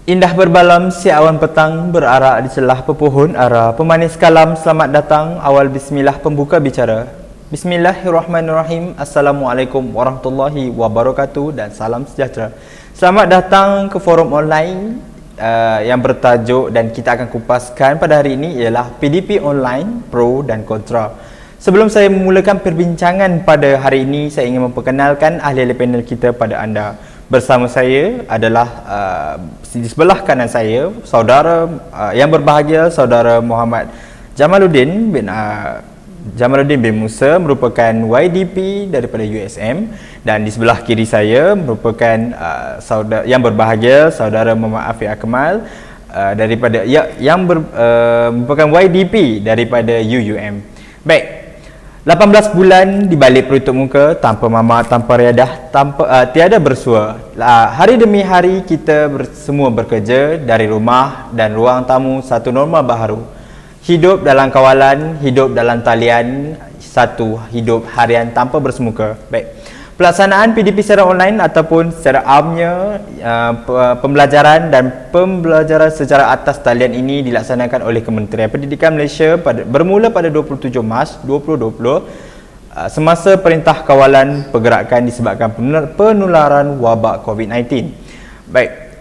Indah berbalam si awan petang berarak di celah pepohon ara. Pemanis kalam selamat datang awal bismillah pembuka bicara. Bismillahirrahmanirrahim. Assalamualaikum warahmatullahi wabarakatuh dan salam sejahtera. Selamat datang ke forum online yang bertajuk dan kita akan kupaskan pada hari ini ialah PDP Online Pro dan Kontra. Sebelum saya memulakan perbincangan pada hari ini, saya ingin memperkenalkan ahli-ahli panel kita pada anda. Bersama saya adalah di sebelah kanan saya saudara yang berbahagia, saudara Muhammad Jamaluddin bin Musa, merupakan YDP daripada USM, dan di sebelah kiri saya merupakan saudara yang berbahagia, saudara Muhammad Afiq Akmal daripada merupakan YDP daripada UUM. Baik. 18 bulan di balik penutup muka, tanpa mama, tanpa riadah, tiada bersua. Hari demi hari kita semua bekerja dari rumah dan ruang tamu satu norma baharu. Hidup dalam kawalan, hidup dalam talian, satu hidup harian tanpa bersemuka. Baik. Pelaksanaan PDP secara online ataupun secara amnya pembelajaran secara atas talian ini dilaksanakan oleh Kementerian Pendidikan Malaysia bermula pada 27 Mac 2020 semasa Perintah Kawalan Pergerakan disebabkan penularan wabak COVID-19. Baik,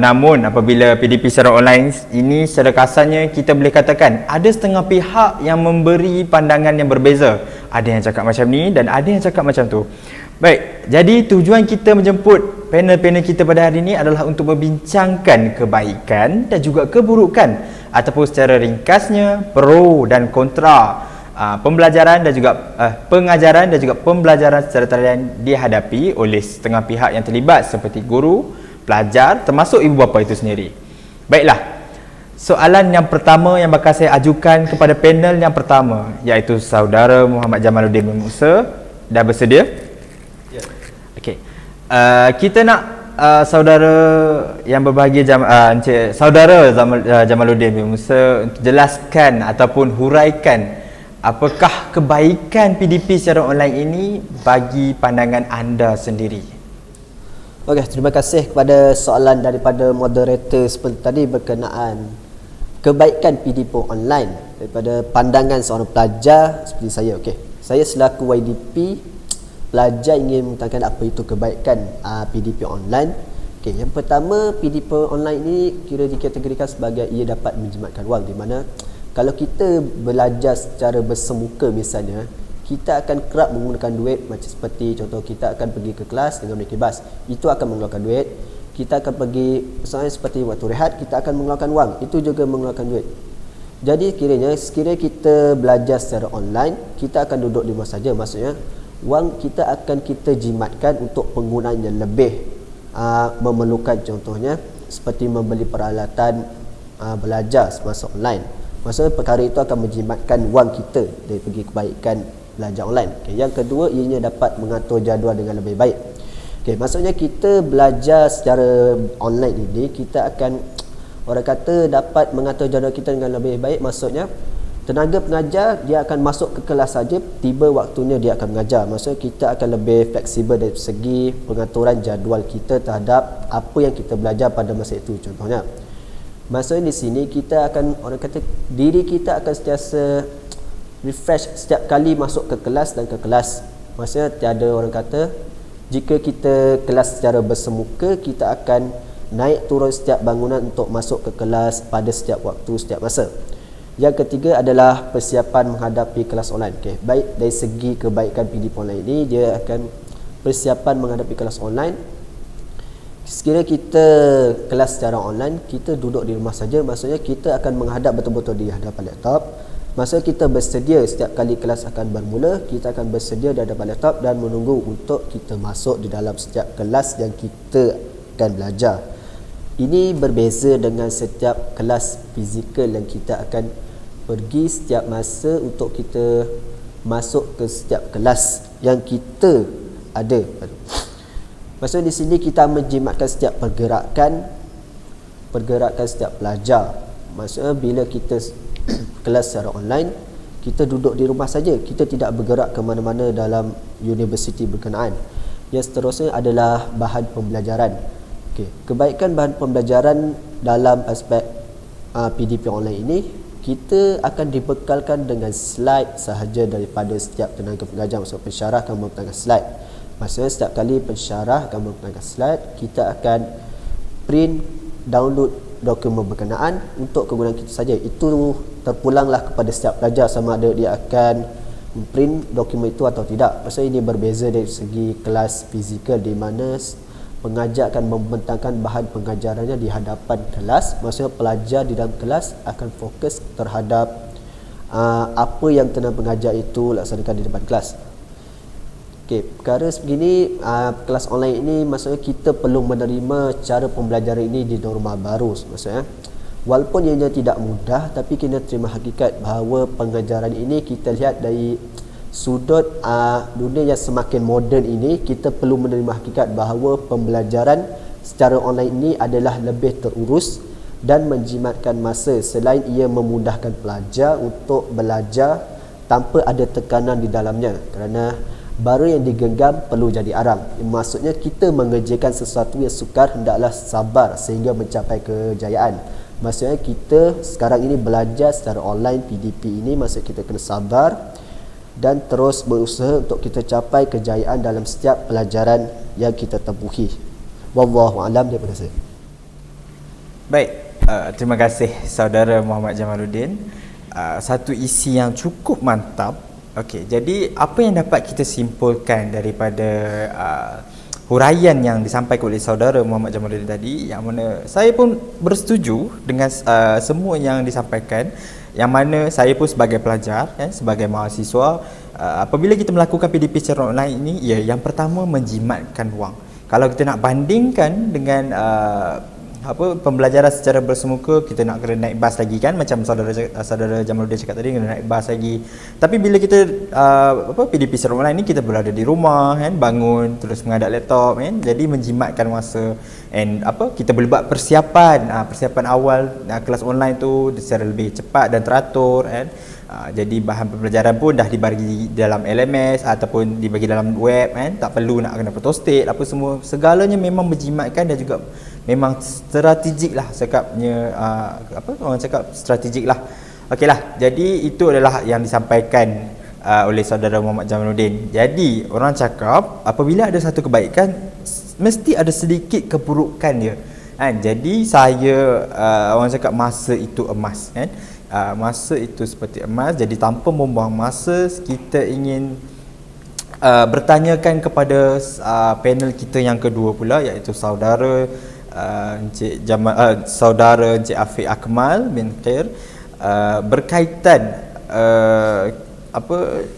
namun apabila PDP secara online ini secara kasarnya kita boleh katakan ada setengah pihak yang memberi pandangan yang berbeza. Ada yang cakap macam ni dan ada yang cakap macam tu. Baik, jadi tujuan kita menjemput panel-panel kita pada hari ini adalah untuk membincangkan kebaikan dan juga keburukan ataupun secara ringkasnya pro dan kontra pembelajaran dan juga pengajaran dan juga pembelajaran secara talian dihadapi oleh setengah pihak yang terlibat seperti guru, pelajar termasuk ibu bapa itu sendiri. Baiklah, soalan yang pertama yang bakal saya ajukan kepada panel yang pertama iaitu saudara Muhammad Jamaluddin bin Musa. Dah bersedia? Okey. Kita nak saudara yang berbahagia saudara Jamaluddin bin Musa untuk jelaskan ataupun huraikan apakah kebaikan PDP secara online ini bagi pandangan anda sendiri. Okey, terima kasih kepada soalan daripada moderator seperti tadi berkenaan kebaikan PDP online daripada pandangan seorang pelajar seperti saya. Okey, saya selaku YDP pelajar ingin mengatakan apa itu kebaikan PDP online. Okey, yang pertama, PDP online ini kira dikategorikan sebagai ia dapat menjimatkan wang, di mana kalau kita belajar secara bersemuka misalnya, kita akan kerap menggunakan duit, macam seperti contoh kita akan pergi ke kelas dengan naik bas, itu akan mengeluarkan duit. Kita akan pergi, misalnya seperti waktu rehat, kita akan mengeluarkan wang, itu juga mengeluarkan duit. Jadi sekiranya kita belajar secara online, kita akan duduk di rumah saja, maksudnya wang kita akan kita jimatkan untuk penggunaan yang lebih memerlukan, contohnya seperti membeli peralatan belajar semasa online. Maksudnya perkara itu akan menjimatkan wang kita dari pergi kebaikan belajar online. Okay. Yang kedua, ianya dapat mengatur jadual dengan lebih baik. Okay. Maksudnya kita belajar secara online ini, kita akan, orang kata, dapat mengatur jadual kita dengan lebih baik. Maksudnya tenaga pengajar dia akan masuk ke kelas saja, tiba waktunya dia akan mengajar. Maksudnya kita akan lebih fleksibel dari segi pengaturan jadual kita terhadap apa yang kita belajar pada masa itu, contohnya. Maksudnya di sini kita akan, orang kata, diri kita akan sentiasa refresh setiap kali masuk ke kelas dan ke kelas. Maksudnya tiada, orang kata, jika kita kelas secara bersemuka, kita akan naik turun setiap bangunan untuk masuk ke kelas pada setiap waktu, setiap masa. Yang ketiga adalah persiapan menghadapi kelas online. Okay. Baik dari segi kebaikan PDP online ini, dia akan persiapan menghadapi kelas online. Sekiranya kita kelas secara online, kita duduk di rumah saja, maksudnya kita akan menghadap betul-betul di hadapan laptop. Maksudnya kita bersedia setiap kali kelas akan bermula, kita akan bersedia di hadapan laptop dan menunggu untuk kita masuk di dalam setiap kelas yang kita akan belajar. Ini berbeza dengan setiap kelas fizikal yang kita akan pergi setiap masa untuk kita masuk ke setiap kelas yang kita ada. Maksudnya di sini kita menjimatkan setiap pergerakan setiap pelajar. Maksudnya bila kita kelas secara online, kita duduk di rumah saja, kita tidak bergerak ke mana-mana dalam universiti berkenaan. Yang seterusnya adalah bahan pembelajaran. Okey, kebaikan bahan pembelajaran dalam aspek PDP online ini, kita akan dibekalkan dengan slide sahaja daripada setiap tenaga pengajar. Maksud pensyarah akan membentangkan slide. Maksudnya setiap kali pensyarah akan membentangkan slide, kita akan print, download dokumen berkenaan untuk kegunaan kita saja. Itu terpulanglah kepada setiap pelajar sama ada dia akan print dokumen itu atau tidak. Maksudnya ini berbeza dari segi kelas fizikal, di mana pengajar akan membentangkan bahan pengajarannya di hadapan kelas. Maksudnya pelajar di dalam kelas akan fokus terhadap apa yang tengah pengajar itu laksanakan di depan kelas. Okey, perkara sebegini, kelas online ini maksudnya kita perlu menerima cara pembelajaran ini di norma baru. Maksudnya walaupun ianya tidak mudah, tapi kena terima hakikat bahawa pengajaran ini kita lihat dari sudut dunia yang semakin moden ini, kita perlu menerima hakikat bahawa pembelajaran secara online ini adalah lebih terurus dan menjimatkan masa, selain ia memudahkan pelajar untuk belajar tanpa ada tekanan di dalamnya, kerana baru yang digenggam perlu jadi arang. Maksudnya kita mengerjakan sesuatu yang sukar hendaklah sabar sehingga mencapai kejayaan. Maksudnya kita sekarang ini belajar secara online PDP ini, maksud kita kena sabar dan terus berusaha untuk kita capai kejayaan dalam setiap pelajaran yang kita tempuhi. Wallahu a'lam. Daripada saya. Baik, terima kasih saudara Muhammad Jamaluddin. Satu isi yang cukup mantap. Okey, jadi apa yang dapat kita simpulkan daripada huraian yang disampaikan oleh saudara Muhammad Jamaluddin tadi, yang mana saya pun bersetuju dengan semua yang disampaikan, yang mana saya pun sebagai pelajar, sebagai mahasiswa, apabila kita melakukan PDP secara online ini, ya, yang pertama menjimatkan wang. Kalau kita nak bandingkan dengan pembelajaran secara bersemuka, kita nak kena naik bas lagi kan, macam saudara Jamaluddin cakap tadi, kena naik bas lagi. Tapi bila kita PDP secara online ni, kita berada di rumah kan, bangun terus menghadap laptop kan, jadi menjimatkan masa, and kita boleh buat persiapan awal kelas online tu secara lebih cepat dan teratur kan. Jadi bahan pembelajaran pun dah dibagi dalam LMS ataupun dibagi dalam web kan, tak perlu nak kena photostat apa semua, segalanya memang menjimatkan dan juga memang strategik lah cakapnya, orang cakap strategik lah. Okeylah, jadi itu adalah yang disampaikan oleh saudara Muhammad Jamaluddin. Jadi orang cakap apabila ada satu kebaikan, mesti ada sedikit keburukan dia kan. Jadi saya orang cakap masa itu emas kan. Masa itu seperti emas, jadi tanpa membuang masa, kita ingin bertanyakan kepada panel kita yang kedua pula, iaitu saudara saudara Encik Afiq Akmal bin Khair, berkaitan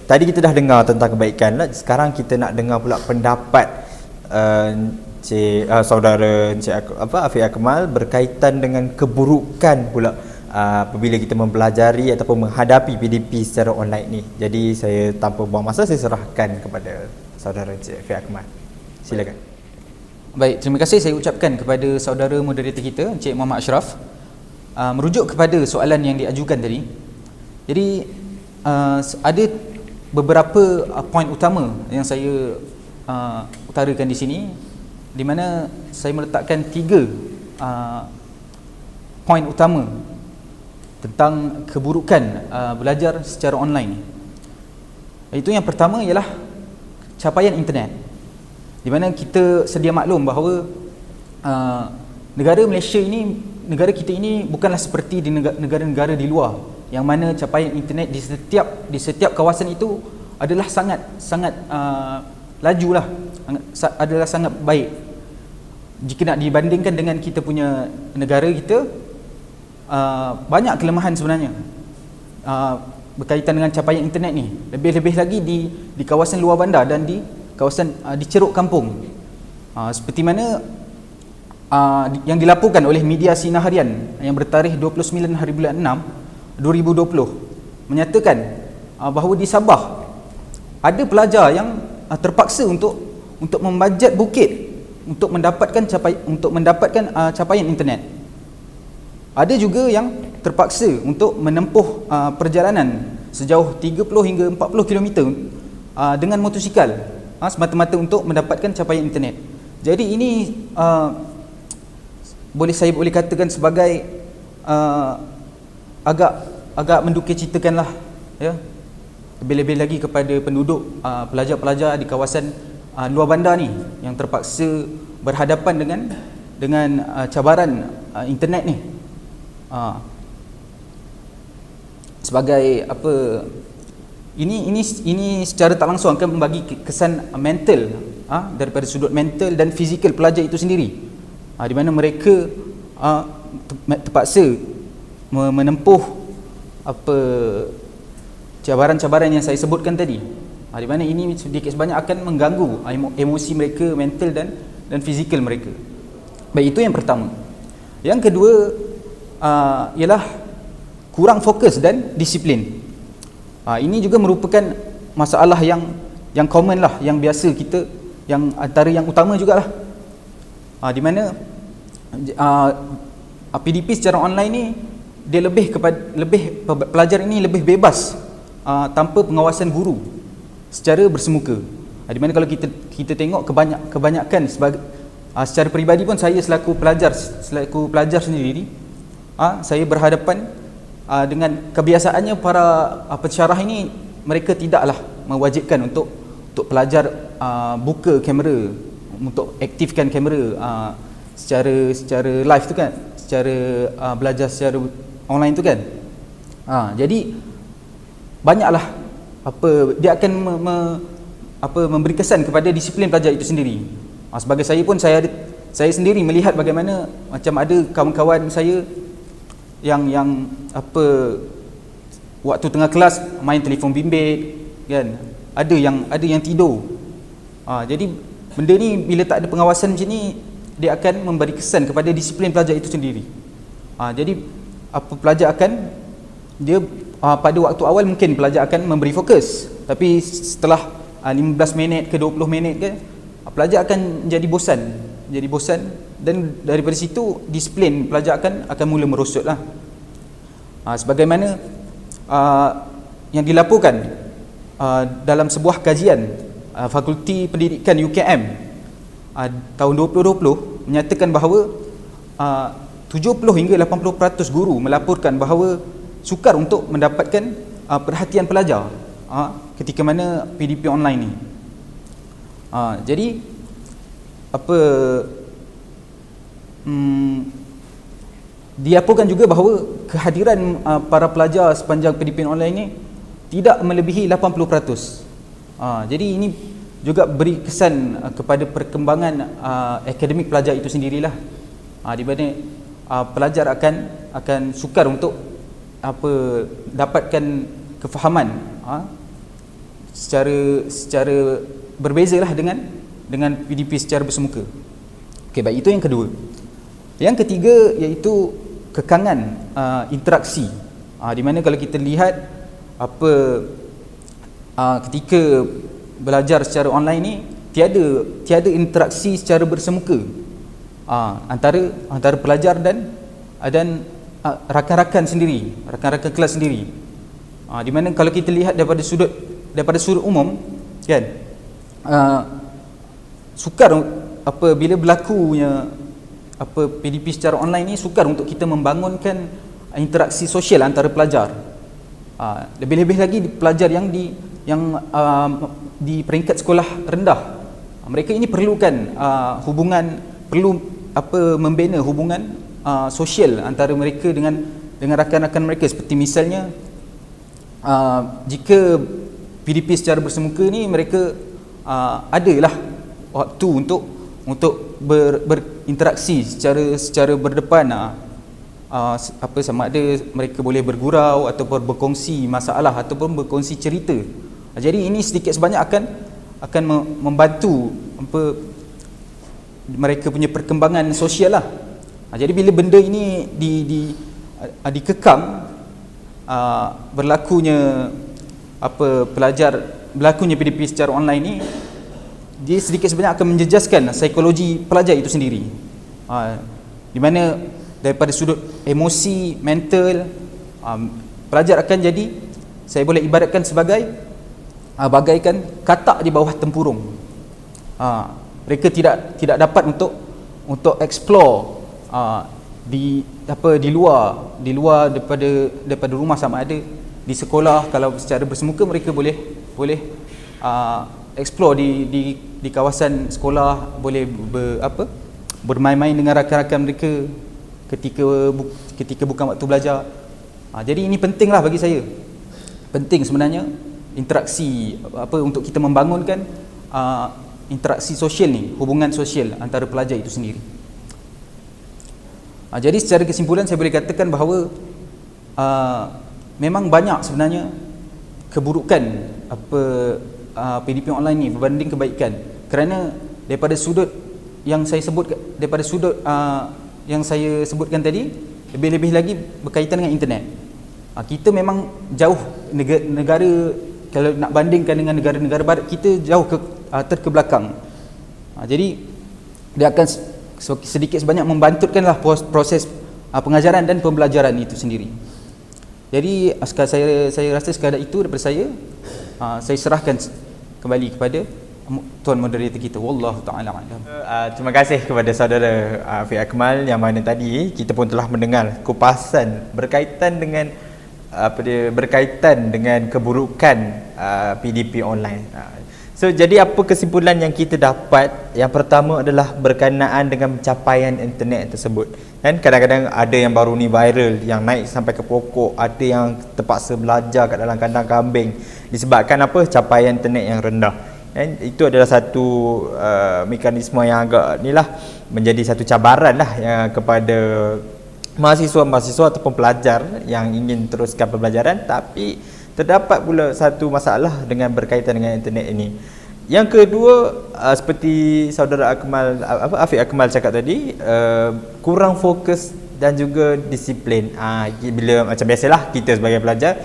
tadi kita dah dengar tentang kebaikan lah, sekarang kita nak dengar pula pendapat saudara Encik Afiq Akmal berkaitan dengan keburukan pula apabila kita mempelajari ataupun menghadapi PDP secara online ni. Jadi saya tanpa buang masa, saya serahkan kepada saudara Encik Afiq Akmal. Silakan. Baik, terima kasih saya ucapkan kepada saudara moderator kita Encik Muhammad Ashraf. Merujuk kepada soalan yang diajukan tadi, jadi ada beberapa poin utama yang saya utarakan di sini, di mana saya meletakkan 3 poin utama tentang keburukan belajar secara online. Itu yang pertama ialah capaian internet, di mana kita sedia maklum bahawa negara Malaysia ini, negara kita ini bukanlah seperti di negara-negara di luar, yang mana capaian internet di setiap kawasan itu adalah sangat lajulah, adalah sangat baik. Jika nak dibandingkan dengan kita punya negara kita, banyak kelemahan sebenarnya berkaitan dengan capaian internet ni, lebih-lebih lagi di kawasan luar bandar dan di kawasan di ceruk kampung, seperti mana yang dilaporkan oleh media Sinar Harian yang bertarikh 29 hari bulan 6 2020 menyatakan bahawa di Sabah ada pelajar yang terpaksa untuk membajat bukit untuk mendapatkan capaian internet. Ada juga yang terpaksa untuk menempuh perjalanan sejauh 30 hingga 40 km dengan motosikal semata-mata untuk mendapatkan capaian internet. Jadi ini saya boleh katakan sebagai agak mendukacitakan lah, ya, lebih-lebih lagi kepada penduduk pelajar-pelajar di kawasan luar bandar ni yang terpaksa berhadapan dengan cabaran internet ni. Sebagai apa, ini secara tak langsung akan membagi kesan mental, daripada sudut mental dan fizikal pelajar itu sendiri, di mana mereka terpaksa menempuh apa cabaran-cabaran yang saya sebutkan tadi, di mana ini sedikit sebanyak akan mengganggu emosi mereka, mental dan fizikal mereka. Baik, itu yang pertama. Yang kedua ialah kurang fokus dan disiplin. Ini juga merupakan masalah yang common lah, yang biasa kita, yang antara yang utama jugalah. Di mana PDP secara online ni dia pelajar ini lebih bebas tanpa pengawasan guru secara bersemuka. Di mana kalau kita tengok kebanyakan secara peribadi pun saya selaku pelajar sendiri, saya berhadapan dengan kebiasaannya para pensyarah ini, mereka tidaklah mewajibkan untuk pelajar buka kamera, untuk aktifkan kamera secara live tu kan, secara belajar secara online tu kan. Jadi banyaklah dia akan memberi kesan kepada disiplin pelajar itu sendiri. Sebagai saya pun saya sendiri melihat bagaimana macam ada kawan-kawan saya yang waktu tengah kelas main telefon bimbit kan, ada yang tidur. Jadi benda ni bila tak ada pengawasan macam ni, dia akan memberi kesan kepada disiplin pelajar itu sendiri. Jadi pelajar akan pada waktu awal mungkin pelajar akan memberi fokus, tapi setelah 15 minit ke 20 minit ke, pelajar akan jadi bosan, dan daripada situ disiplin pelajar akan mula merosot lah. Sebagaimana yang dilaporkan dalam sebuah kajian Fakulti Pendidikan UKM tahun 2020 menyatakan bahawa 70 hingga 80% guru melaporkan bahawa sukar untuk mendapatkan perhatian pelajar ketika mana PDP online ni. Jadi dilaporkan juga bahawa kehadiran para pelajar sepanjang PDP online ni tidak melebihi 80%. Jadi ini juga beri kesan kepada perkembangan akademik pelajar itu sendirilah, di mana pelajar akan sukar untuk dapatkan kefahaman secara berbezalah dengan PDP secara bersemuka. Okey, baik, itu yang kedua. Yang ketiga iaitu kekangan interaksi, di mana kalau kita lihat ketika belajar secara online ni tiada interaksi secara bersemuka antara pelajar dan rakan-rakan sendiri, rakan-rakan kelas sendiri. Di mana kalau kita lihat daripada sudut umum kan, sukar bila berlakunya PDP secara online ni, sukar untuk kita membangunkan interaksi sosial antara pelajar. Lebih-lebih lagi pelajar yang di peringkat sekolah rendah. Mereka ini perlukan membina hubungan sosial antara mereka dengan rakan-rakan mereka. Seperti misalnya jika PDP secara bersemuka ni, mereka adalah waktu untuk berinteraksi secara berdepan, sama ada mereka boleh bergurau ataupun berkongsi masalah ataupun berkongsi cerita. Jadi ini sedikit sebanyak akan membantu mereka punya perkembangan sosial lah. Jadi bila benda ini dikekang, berlakunya PDP secara online ni, dia sedikit sebanyak akan menjejaskan psikologi pelajar itu sendiri, di mana daripada sudut emosi, mental, pelajar akan jadi, saya boleh ibaratkan sebagai bagaikan katak di bawah tempurung. Mereka tidak dapat untuk explore di luar daripada rumah, sama ada di sekolah. Kalau secara bersemuka mereka boleh explore di kawasan sekolah, boleh bermain-main dengan rakan-rakan mereka ketika bukan waktu belajar. Jadi ini pentinglah bagi saya. Penting sebenarnya interaksi untuk kita membangunkan interaksi sosial ni, hubungan sosial antara pelajar itu sendiri. Jadi secara kesimpulan saya boleh katakan bahawa memang banyak sebenarnya keburukan PDP online ni berbanding kebaikan. Kerana daripada sudut yang saya sebutkan tadi, lebih-lebih lagi berkaitan dengan internet. Kita memang jauh negara, kalau nak bandingkan dengan negara-negara barat, kita jauh terkebelakang. Jadi dia akan sedikit sebanyak membantutkanlah proses pengajaran dan pembelajaran itu sendiri. Jadi saya rasa sekadar itu daripada saya. Saya serahkan kembali kepada tuan moderator kita. Wallahu taala alam. Terima kasih kepada saudara Afiq Akmal, yang mana tadi kita pun telah mendengar kupasan berkaitan dengan keburukan PDP online. So jadi apa kesimpulan yang kita dapat? Yang pertama adalah berkenaan dengan pencapaian internet tersebut. Kan kadang-kadang ada yang baru ni viral, yang naik sampai ke pokok, ada yang terpaksa belajar kat dalam kandang kambing disebabkan capaian internet yang rendah. Dan itu adalah satu mekanisme yang agak menjadi satu cabaran kepada mahasiswa-mahasiswa ataupun pelajar yang ingin teruskan pembelajaran, tapi terdapat pula satu masalah dengan berkaitan dengan internet ini. Yang kedua, seperti saudara Afiq Akmal cakap tadi, kurang fokus dan juga disiplin. Bila macam biasalah kita sebagai pelajar,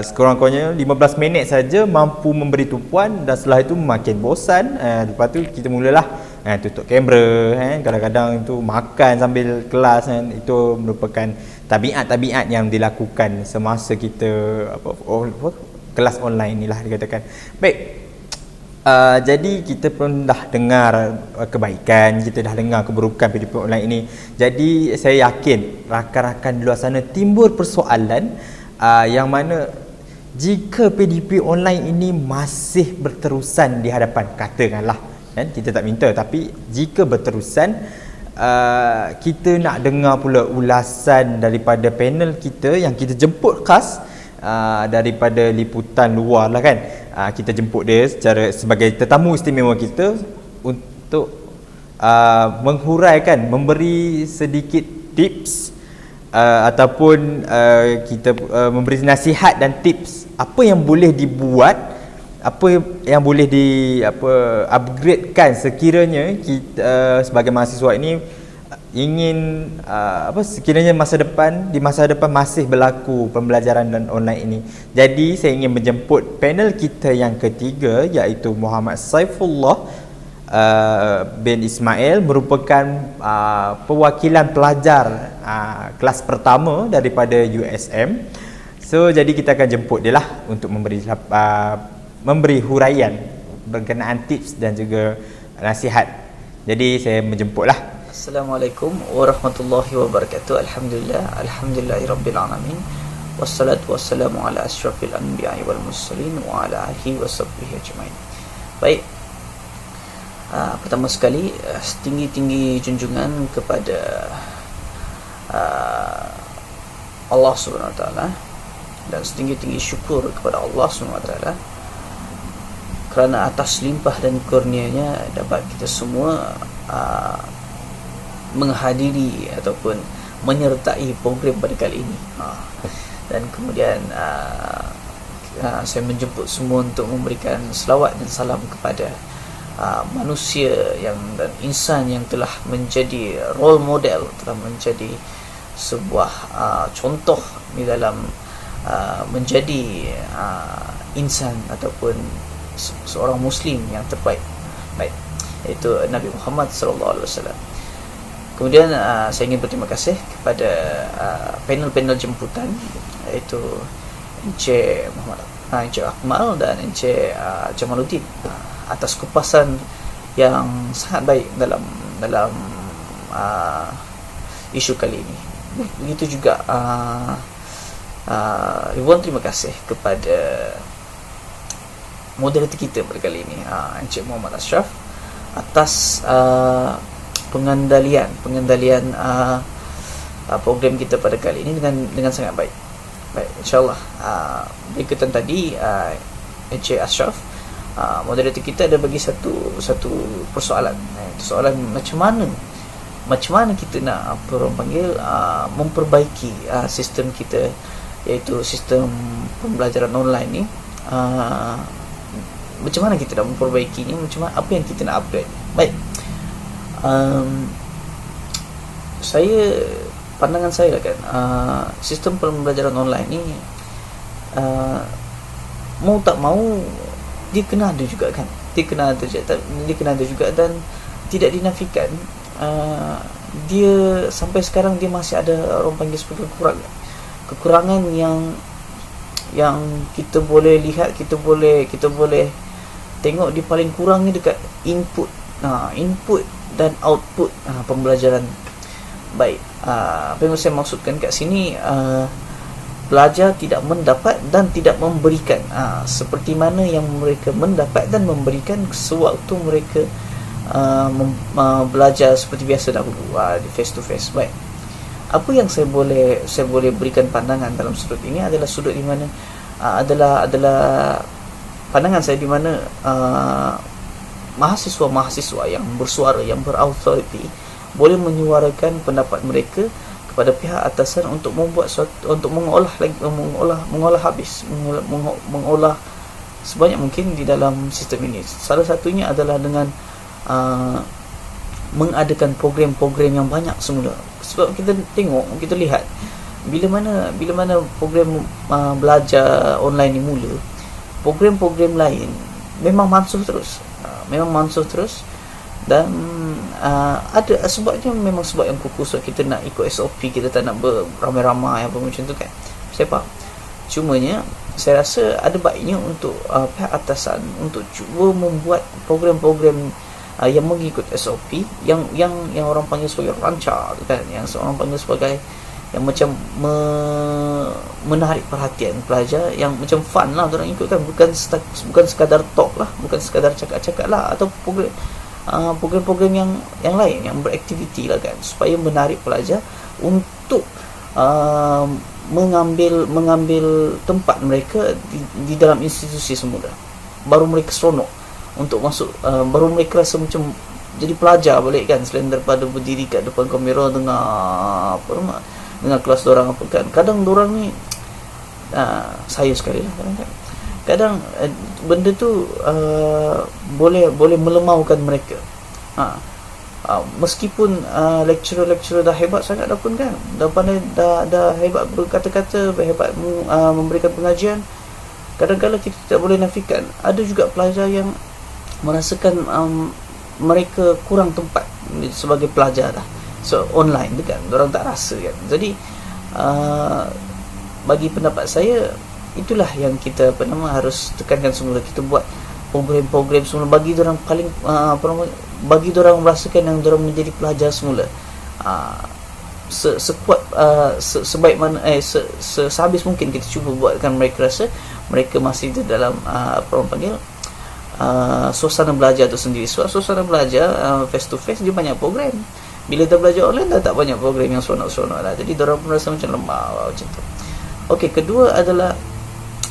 sekurang-kurangnya 15 minit saja mampu memberi tumpuan, dan setelah itu makin bosan. Lepas tu kita mulalah tutup kamera, kadang-kadang tu makan sambil kelas, itu merupakan tabiat-tabiat yang dilakukan semasa kita kelas online inilah dikatakan. Baik, jadi kita pun dah dengar kebaikan, kita dah dengar keburukan PDP online ini. Jadi saya yakin rakan-rakan di luar sana timbul persoalan yang mana jika PDP online ini masih berterusan di hadapan, katakanlah kita tak minta, tapi jika berterusan, kita nak dengar pula ulasan daripada panel kita yang kita jemput khas daripada liputan luar lah kan. Kita jemput dia sebagai tetamu istimewa kita untuk menghuraikan, memberi sedikit tips ataupun kita memberi nasihat dan tips apa yang boleh dibuat, apa yang boleh upgradekan sekiranya kita sebagai mahasiswa ini ingin sekiranya di masa depan masih berlaku pembelajaran dan online ini. Jadi saya ingin menjemput panel kita yang ketiga, iaitu Muhammad Saifullah bin Ismail, merupakan perwakilan pelajar kelas pertama daripada USM. So jadi kita akan jemput dia lah untuk memberi huraian berkenaan tips dan juga nasihat. Jadi saya menjemputlah. Assalamualaikum warahmatullahi wabarakatuh. Alhamdulillahirabbil alamin. Wassalatu wassalamu ala asyrafil anbiya'i wal mursalin wa ala alihi washabbihi ajmain. Baik. Pertama sekali, setinggi-tinggi junjungan kepada Allah Subhanahu wa taala, dan setinggi-tinggi syukur kepada Allah Subhanahu wa taala kerana atas limpah dan kurnianya dapat kita semua menghadiri ataupun menyertai program pada kali ini. Dan kemudian saya menjemput semua untuk memberikan selawat dan salam kepada manusia dan insan yang telah menjadi role model, telah menjadi sebuah contoh di dalam menjadi insan ataupun seorang muslim yang terbaik. Baik, iaitu Nabi Muhammad SAW. Kemudian saya ingin berterima kasih kepada panel-panel jemputan, iaitu Encik Muhammad Encik Akmal dan Encik Jamaluddin, atas kupasan yang sangat baik dalam isu kali ini. Begitu juga Ridwan, terima kasih kepada moderator kita pada kali ini, Encik Muhammad Ashraf, atas pengendalian program kita pada kali ini dengan sangat baik. InsyaAllah berikutan tadi Encik Ashraf, moderator kita ada bagi satu persoalan. Soalan macam mana kita nak orang panggil memperbaiki sistem kita, iaitu sistem pembelajaran online ni. Macam mana kita nak memperbaikinya, apa yang kita nak upgrade. Baik, pandangan saya lah kan, sistem pembelajaran online ni mau tak mau dia kena ada juga kan, dia kena ada juga, dan tidak dinafikan dia sampai sekarang dia masih ada orang panggil sebagai kekurangan yang kita boleh lihat, kita boleh tengok di paling kurang ni dekat input dan output pembelajaran. Baik, apa yang saya maksudkan kat sini, pelajar tidak mendapat dan tidak memberikan seperti mana yang mereka mendapat dan memberikan sewaktu mereka belajar seperti biasa dahulu, di face to face. Baik, apa yang saya boleh berikan pandangan dalam sudut ini adalah sudut di mana adalah pandangan saya di mana mahasiswa yang bersuara, yang berautoriti boleh menyuarakan pendapat mereka kepada pihak atasan untuk membuat mengolah sebanyak mungkin di dalam sistem ini. Salah satunya adalah dengan mengadakan program-program yang banyak semula. Sebab kita lihat bila mana program belajar online ni mula, program-program lain memang mansuh terus, dan ada sebabnya, memang sebab yang kukuh. So kita nak ikut SOP, kita tak nak beramai-ramai apa macam tu kan, saya faham. Cumanya saya rasa ada baiknya untuk pihak atasan untuk cuba membuat program-program yang mengikut SOP, yang orang panggil sebagai rancak kan, yang orang panggil sebagai yang macam menarik perhatian pelajar, yang macam fun lah orang ikut kan, bukan sekadar talk lah, bukan sekadar cakap-cakap lah, atau program-program yang lain yang beraktiviti lah kan, supaya menarik pelajar untuk mengambil tempat mereka di dalam institusi semula. Baru mereka seronok untuk masuk, baru mereka rasa macam jadi pelajar balik kan, selain daripada berdiri kat depan kamera dengan kelas dorang apa kan. Kadang dorang ni saya sekali lah kadang benda tu boleh melemaukan mereka. Meskipun lecturer dah hebat sangat dah pun kan, dah hebat berkata-kata, hebat memberikan pengajian, kadang-kadang kita tak boleh nafikan ada juga pelajar yang merasakan mereka kurang tempat sebagai pelajar dah. So online tu kan, orang tak rasa kan. Jadi bagi pendapat saya, itulah yang kita harus tekankan semula. Kita buat program-program semula bagi orang paling bagi orang merasakan yang orang menjadi pelajar semula. Sekuat sebaik mana sehabis mungkin kita cuba buatkan mereka rasa mereka masih di dalam suasana belajar tu sendiri. Sebab suasana belajar face to face dia banyak program. Bila dah belajar online dah tak banyak program yang seronok-seronok lah. Jadi diorang pun rasa macam lemah macam tu. Okey, kedua adalah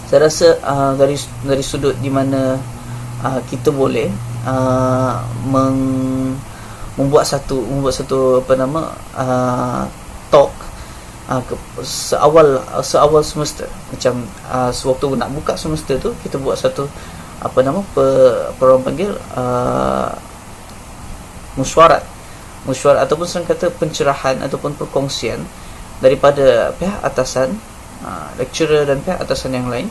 saya rasa dari sudut di mana kita boleh membuat satu talk seawal semester. Macam sewaktu nak buka semester tu, kita buat satu mesyuarat ataupun senang kata pencerahan ataupun perkongsian daripada pihak atasan, lecturer dan pihak atasan yang lain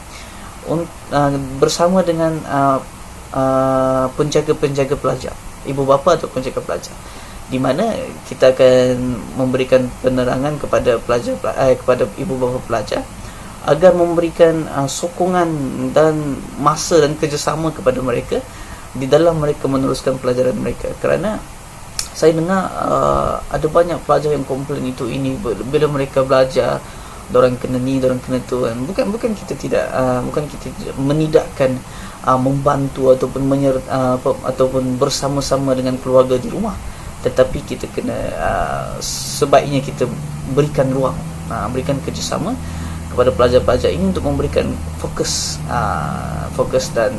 bersama dengan penjaga pelajar, ibu bapa atau penjaga pelajar, di mana kita akan memberikan penerangan kepada kepada ibu bapa pelajar agar memberikan sokongan dan masa dan kerjasama kepada mereka di dalam mereka meneruskan pelajaran mereka. Kerana saya dengar ada banyak pelajar yang komplain itu ini bila mereka belajar dorang kena ni, dorang kena tu kan. Bukan kita tidak menidakkan membantu ataupun ataupun bersama-sama dengan keluarga di rumah, tetapi kita kena sebaiknya kita berikan ruang, berikan kerjasama kepada pelajar-pelajar ini untuk memberikan fokus dan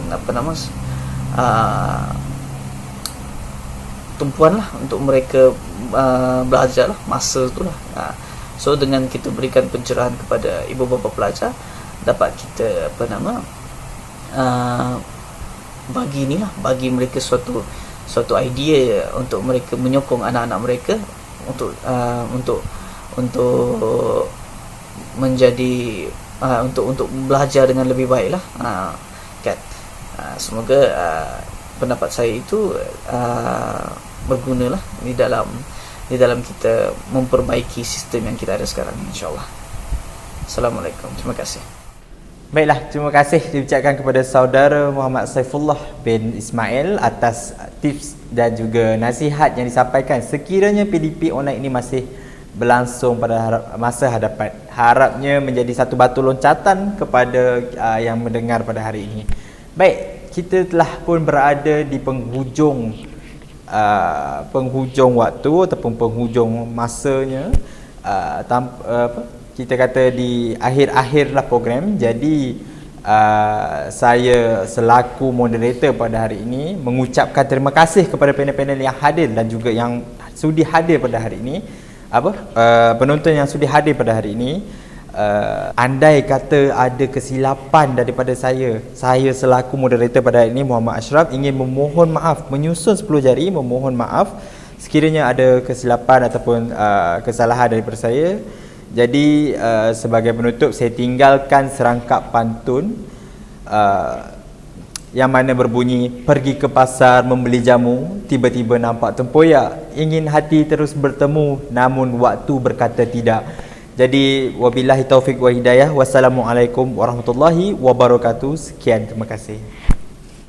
tumpuan lah untuk mereka belajar lah masa tu lah. So dengan kita berikan pencerahan kepada ibu bapa pelajar, dapat kita bagi mereka suatu idea untuk mereka menyokong anak-anak mereka untuk menjadi untuk belajar dengan lebih baik lah, kan. Semoga pendapat saya itu bergunalah di dalam kita memperbaiki sistem yang kita ada sekarang, insyaAllah. Assalamualaikum, terima kasih. Baiklah, terima kasih diucapkan kepada saudara Muhammad Saifullah bin Ismail atas tips dan juga nasihat yang disampaikan. Sekiranya PDP online ini masih berlangsung pada masa hadapan, harapnya menjadi satu batu loncatan kepada yang mendengar pada hari ini. Baik, kita telah pun berada di penghujung waktu ataupun penghujung masanya, kita kata di akhir-akhir lah program. Jadi saya selaku moderator pada hari ini mengucapkan terima kasih kepada panel-panel yang hadir dan juga yang sudi hadir pada hari ini, penonton yang sudi hadir pada hari ini. Andai kata ada kesilapan daripada saya selaku moderator pada hari ini, Muhammad Ashraf, ingin memohon maaf, menyusun 10 jari memohon maaf sekiranya ada kesilapan ataupun kesalahan daripada saya. Jadi sebagai penutup, saya tinggalkan serangkap pantun yang mana berbunyi, pergi ke pasar membeli jamu, tiba-tiba nampak tempoyak, ingin hati terus bertemu, namun waktu berkata tidak. Jadi wabillahi taufik wa hidayah. Wassalamualaikum warahmatullahi wabarakatuh. Sekian, terima kasih.